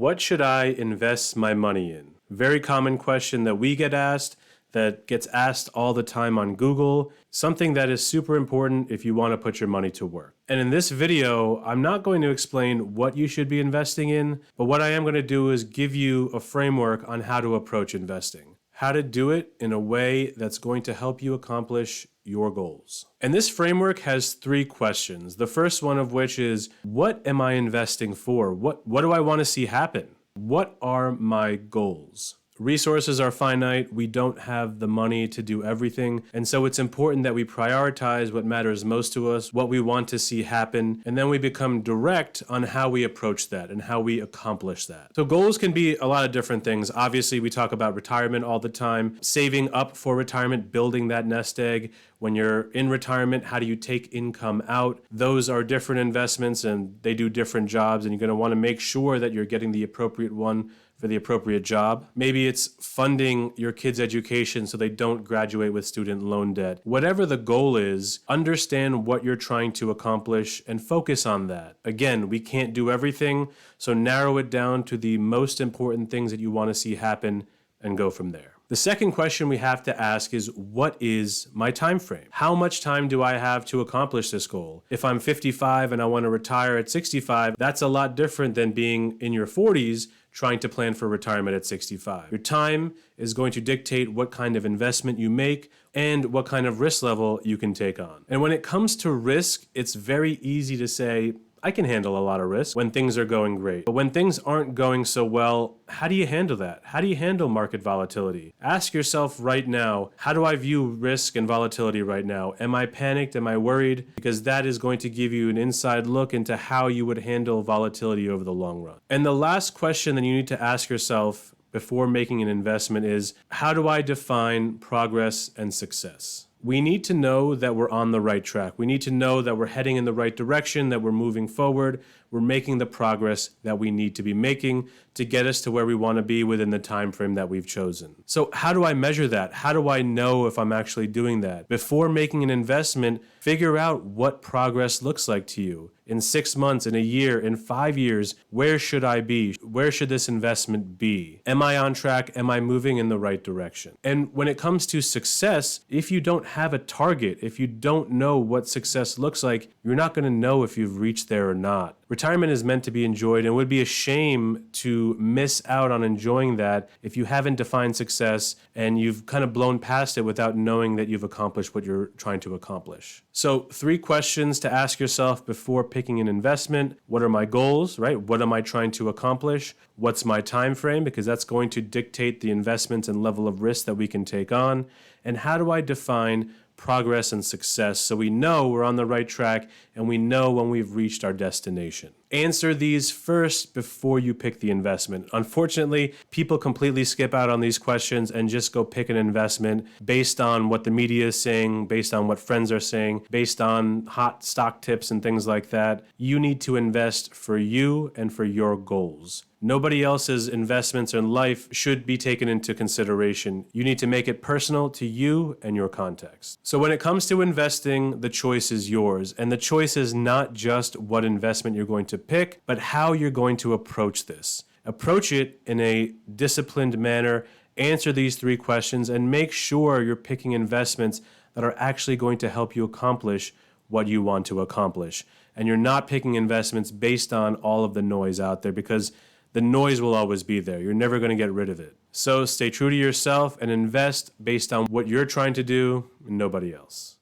What should I invest my money in? Very common question that we get asked, that gets asked all the time on Google, something that is super important if you want to put your money to work. And in this video, I'm not going to explain what you should be investing in, but what I am going to do is give you a framework on how to approach investing. How to do it in a way that's going to help you accomplish your goals. And this framework has 3 questions. The first one of which is, what am I investing for? What do I want to see happen? What are my goals? Resources are finite. We don't have the money to do everything. And so it's important that we prioritize what matters most to us, what we want to see happen, and then we become direct on how we approach that and how we accomplish that. So goals can be a lot of different things. Obviously, we talk about retirement all the time, saving up for retirement, building that nest egg. When you're in retirement, how do you take income out? Those are different investments and they do different jobs, and you're going to want to make sure that you're getting the appropriate one for the appropriate job. Maybe it's funding your kids' education so they don't graduate with student loan debt. Whatever the goal is, understand what you're trying to accomplish and focus on that. Again, we can't do everything, so narrow it down to the most important things that you want to see happen and go from there. The second question we have to ask is, what is my time frame? How much time do I have to accomplish this goal? If I'm 55 and I want to retire at 65, that's a lot different than being in your 40s trying to plan for retirement at 65. Your time is going to dictate what kind of investment you make and what kind of risk level you can take on. And when it comes to risk, it's very easy to say, I can handle a lot of risk when things are going great. But when things aren't going so well, how do you handle that? How do you handle market volatility? Ask yourself right now, how do I view risk and volatility right now? Am I panicked? Am I worried? Because that is going to give you an inside look into how you would handle volatility over the long run. And the last question that you need to ask yourself before making an investment is, how do I define progress and success? We need to know that we're on the right track. We need to know that we're heading in the right direction, that we're moving forward, we're making the progress that we need to be making to get us to where we want to be within the time frame that we've chosen. So how do I measure that? How do I know if I'm actually doing that? Before making an investment, figure out what progress looks like to you. In 6 months, in a year, in 5 years, where should I be? Where should this investment be? Am I on track? Am I moving in the right direction? And when it comes to success, if you don't have a target, if you don't know what success looks like, you're not going to know if you've reached there or not. Retirement is meant to be enjoyed, and it would be a shame to miss out on enjoying that if you haven't defined success and you've kind of blown past it without knowing that you've accomplished what you're trying to accomplish. So 3 questions to ask yourself before picking an investment. What are my goals, right? What am I trying to accomplish? What's my time frame? Because that's going to dictate the investments and level of risk that we can take on. And how do I define progress and success so we know we're on the right track and we know when we've reached our destination? Answer these first before you pick the investment. Unfortunately, people completely skip out on these questions and just go pick an investment based on what the media is saying, based on what friends are saying, based on hot stock tips and things like that. You need to invest for you and for your goals. Nobody else's investments in life should be taken into consideration. You need to make it personal to you and your context. So when it comes to investing, the choice is yours. And the choice is not just what investment you're going to pick, but how you're going to approach this. Approach it in a disciplined manner, answer these 3 questions, and make sure you're picking investments that are actually going to help you accomplish what you want to accomplish. And you're not picking investments based on all of the noise out there, because the noise will always be there. You're never going to get rid of it. So stay true to yourself and invest based on what you're trying to do and nobody else.